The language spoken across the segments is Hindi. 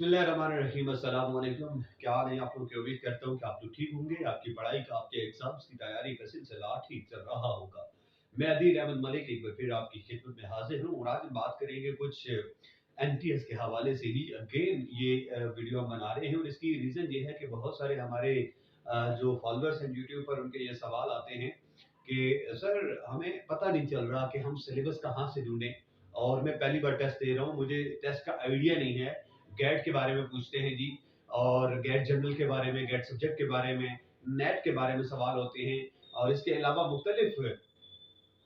बिस्मिल्लाहिर्रहमानिर्रहीम, अस्सलाम वालेकुम। क्या हाल है आप लोग की? उम्मीद करता हूँ कि आप लोग ठीक होंगे। आपकी पढ़ाई का, आपके एग्जाम्स की तैयारी का सिलसिला ठीक चल रहा होगा। मैं अदील अहमद मलिक एक बार फिर आपकी खिदमत में हाजिर हूँ और आज हम बात करेंगे कुछ एनटीएस के हवाले से ही। अगेन ये वीडियो हम बना रहे हैं और इसकी रीज़न ये है कि बहुत सारे हमारे जो फॉलोअर्स हैं यूट्यूब पर, उनके ये सवाल आते हैं कि सर हमें पता नहीं चल रहा कि हम सिलेबस कहाँ से ढूंढें, और मैं पहली बार टेस्ट दे रहा हूँ, मुझे टेस्ट का आइडिया नहीं है। गैट के बारे में पूछते हैं जी, और गैट जनरल के बारे में, गैट सब्जेक्ट के बारे में, नेट के बारे में सवाल होते हैं। और इसके अलावा मुख्तलिफ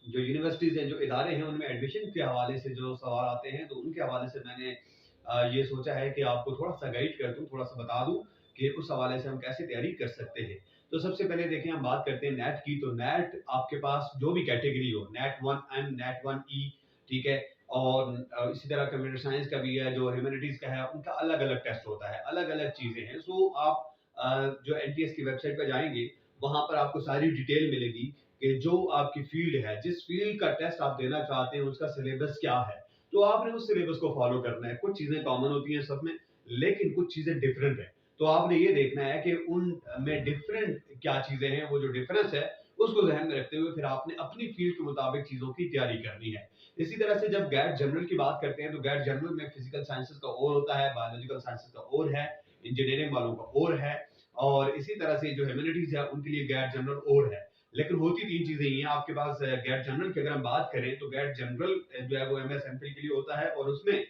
जो यूनिवर्सिटीज़ हैं, जो इदारे हैं, उनमें एडमिशन के हवाले से जो सवाल आते हैं, तो उनके हवाले से मैंने ये सोचा है कि आपको थोड़ा-सा गाइड कर दूँ, थोड़ा-सा बता दूँ कि उस हवाले से हम कैसे तैयारी कर सकते हैं। तो सबसे पहले देखिए, हम बात करते हैं नेट की। तो नेट आपके पास जो भी कैटेगरी हो, नेट 1 एम, नेट 1 ई, ठीक है? और इसी तरह कंप्यूटर साइंस का भी है, जो ह्यूमैनिटीज़ का है, उनका अलग-अलग टेस्ट होता है, अलग-अलग चीज़ें हैं। सो आप जो एनटीएस की वेबसाइट पे जाएँगे, वहाँ पर आपको सारी डिटेल मिलेगी कि जो आपकी फील्ड है, जिस फील्ड का टेस्ट आप देना चाहते हैं, उसका सिलेबस क्या है। तो आपने उस सिलेबस को फॉलो करना है। कुछ चीज़ें कॉमन होती हैं सब में, लेकिन कुछ चीज़ें डिफरेंट हैं। तो आपने ये देखना है कि उन में डिफरेंट क्या चीज़ें हैं, वो जो डिफरेंस है, उसको ज़हन में रखते हुए फिर आपने अपनी फील्ड के मुताबिक चीज़ों की तैयारी करनी है। इसी तरह से जब गैट जनरल की बात करते हैं, तो गैट जनरल में फिजिकल साइंसेज़ का और होता है, बायोलॉजिकल साइंसेज़ का और है, इंजीनियरिंग वालों का और है, और इसी तरह से जो ह्यूमैनिटीज़ है, उनके लिए गैट जनरल और है। लेकिन होती 3 चीज़ें ही हैं आपके पास। गैट जनरल की अगर हम बात करें, तो गैट जनरल जो है वो एमएस एमफिल के लिए होता है, और उसमें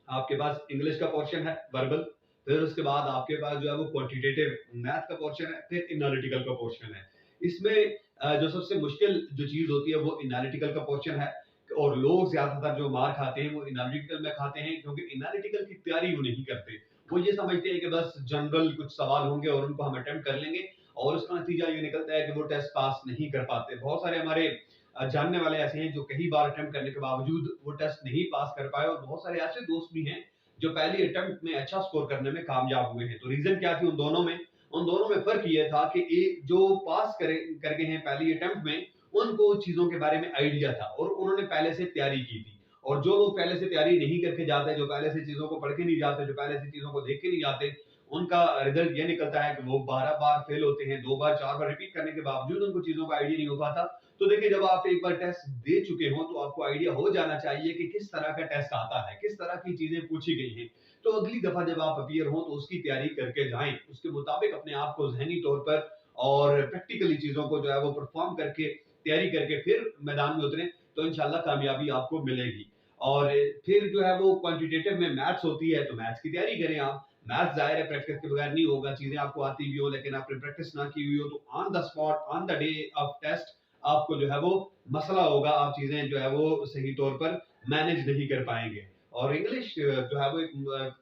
आपके पास इंग्लिश का पोर्शन है, वर्बल। फिर उसके बाद आपके पास जो है वो क्वांटिटेटिव मैथ का पोर्शन है, फिर एनालिटिकल का पोर्शन है। इसमें जो सबसे मुश्किल जो चीज़ होती है, वो एनालिटिकल का पोर्शन है, और लोग ज़्यादातर जो मार खाते हैं, वो एनालिटिकल में खाते हैं, क्योंकि एनालिटिकल की तैयारी वो नहीं करते। वो ये समझते हैं कि बस जनरल कुछ सवाल होंगे और उनको हम अटेम्प्ट कर लेंगे, और उसका नतीजा ये निकलता है कि वो टेस्ट पास नहीं कर पाते। बहुत सारे हमारे जानने वाले ऐसे हैं जो कई बार अटेम्प्ट करने के बावजूद वो टेस्ट नहीं पास कर पाए, और बहुत सारे ऐसे दोस्त भी हैं जो पहली अटेम्प्ट में अच्छा स्कोर करने में कामयाब हुए हैं। तो रीजन क्या थी उन दोनों में? उन दोनों में फर्क ये था कि जो पास करे कर गए हैं पहली अटेम्प्ट में, उनको चीजों के बारे में आइडिया था और उन्होंने पहले से तैयारी की थी। और जो लोग पहले से तैयारी नहीं करके जाते, जो पहले से चीजों को पढ़ के नहीं जाते, जो पहले से चीजों को देख के नहीं जाते, उनका रिजल्ट ये निकलता है कि वो 12 बार फेल होते हैं, 2 बार 4 बार रिपीट करने के बावजूद उनको चीजों का आइडिया नहीं हो पाता। तो देखिए, जब आप एक बार टेस्ट दे चुके हो, तो आपको आइडिया हो जाना चाहिए कि किस तरह का टेस्ट आता है, किस तरह की चीजें पूछी गई हैं। तो अगली दफा जब आप अपीयर हो, तो उसकी तैयारी करके जाएं, उसके मुताबिक अपने आप को जहनी तौर पर और प्रैक्टिकली चीजों को जो है वो परफॉर्म करके, तैयारी करके फिर मैदान में उतरें, तो इंशाल्लाह कामयाबी आपको मिलेगी। और फिर जो है वो क्वांटिटेटिव में मैथ्स होती है, तो मैथ्स की तैयारी करें आप। मैथ्स जाहिर है प्रैक्टिस के बगैर नहीं होगा, चीजें आपको आती भी हो लेकिन आपने प्रैक्टिस ना की हुई हो, तो on the spot, on the day of test आपको जो है वो मसला होगा, आप चीजें जो है वो सही तौर पर मैनेज नहीं कर पाएंगे। और इंग्लिश जो है वो एक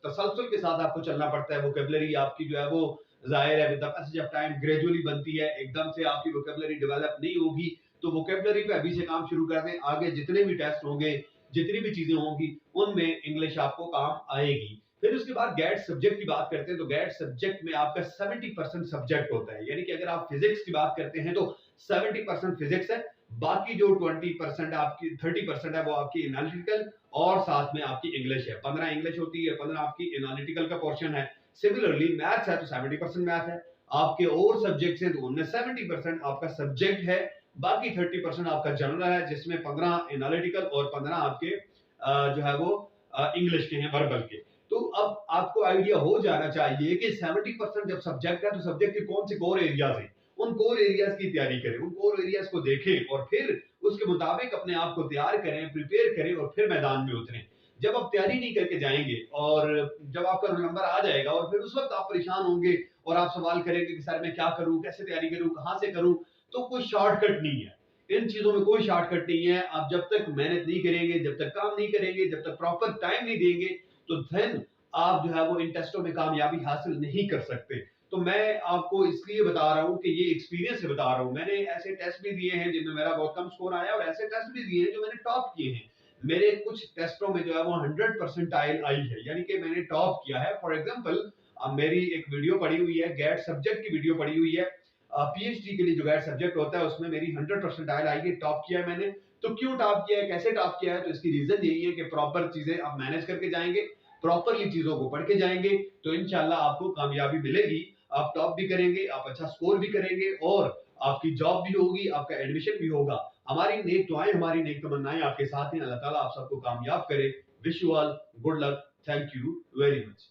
तसलसल के साथ आपको चलना पड़ता है। वोकेबलरी आपकी जो है वो जाहिर है with the passage of time gradually बनती है, एकदम से आपकी वोकेबलरी डेवलप नहीं होगी। तो वोकेबलरी पे अभी से काम शुरू कर दें, आगे जितने भी टेस्ट होंगे, जितनी भी चीजें होंगी, उनमें इंग्लिश आपको काम आएगी। फिर उसके बाद गैट सब्जेक्ट की बात करते हैं, तो गैट सब्जेक्ट में आपका 70% सब्जेक्ट होता है। यानी कि अगर आप फिजिक्स की बात करते हैं, तो 70% फिजिक्स है, बाकी जो 20% आपकी 30% है वो आपकी एनालिटिकल, और साथ में आपकी इंग्लिश है। 15 इंग्लिश होती है, 15 आपकी एनालिटिकल का पोर्शन है। सिमिलरली मैथ्स है, तो 70% मैथ है। आपके और सब्जेक्ट्स हैं, तो उनमें 70% आपका सब्जेक्ट है, बाकी 30% आपका जनरल है, जिसमें 15 एनालिटिकल और 15 आपके जो है वो इंग्लिश के हैं, वर्बल के। तो अब आपको आइडिया हो जाना चाहिए कि 70% जब सब्जेक्ट है, तो सब्जेक्ट के कौन से कोर एरियाज हैं, उन कोर एरियाज की तैयारी करें, उन कोर एरियाज को देखें, और फिर उसके मुताबिक अपने आप को तैयार करें, प्रिपेयर करें, और फिर मैदान में उतरें। जब आप तैयारी नहीं करके जाएंगे, और जब आपका रोल नंबर आ जाएगा, और फिर उस वक्त आप परेशान होंगे और आप सवाल करेंगे कि सर मैं क्या करूं, कैसे तैयारी करूं, कहां से करूं, तो कोई शॉर्टकट नहीं है। इन चीजों में कोई शॉर्टकट नहीं है। आप जब तक मेहनत नहीं करेंगे, जब तक काम नहीं करेंगे, जब तक प्रॉपर टाइम नहीं देंगे, तो देन आप जो है वो इन टेस्टों में कामयाबी हासिल नहीं कर सकते। तो मैं आपको इसलिए बता रहा हूँ कि ये एक्सपीरियंस से बता रहा हूँ। मैंने ऐसे टेस्ट भी दिए हैं जिनमें मेरा बहुत कम स्कोर आया, और ऐसे टेस्ट भी दिए हैं जो मैंने टॉप किए हैं। मेरे कुछ टेस्टों में जो है वो 100% आई है, यानी कि मैंने टॉप किया है। फॉर एग्जाम्पल, मेरी एक वीडियो पड़ी हुई है, गैट सब्जेक्ट की वीडियो पड़ी हुई है। पीएचडी के लिए जो गैट सब्जेक्ट होता है, उसमें मेरी 100% आई है, टॉप किया है मैंने। तो क्यों टॉप किया है, कैसे टॉप किया है? तो इसकी रीजन यही है कि प्रॉपर चीजें आप मैनेज करके जाएंगे, प्रॉपरली चीजों को पढ़ के जाएंगे तो इंशाल्लाह आपको कामयाबी मिलेगी। आप टॉप भी करेंगे, आप अच्छा स्कोर भी करेंगे और आपकी जॉब भी होगी, आपका एडमिशन भी होगा। हमारी नेक दुआएं, हमारी नेक तमन्नाएं आपके साथ हैं। अल्लाह ताला आप सबको कामयाब करे। Wish you all good luck. Thank you very much.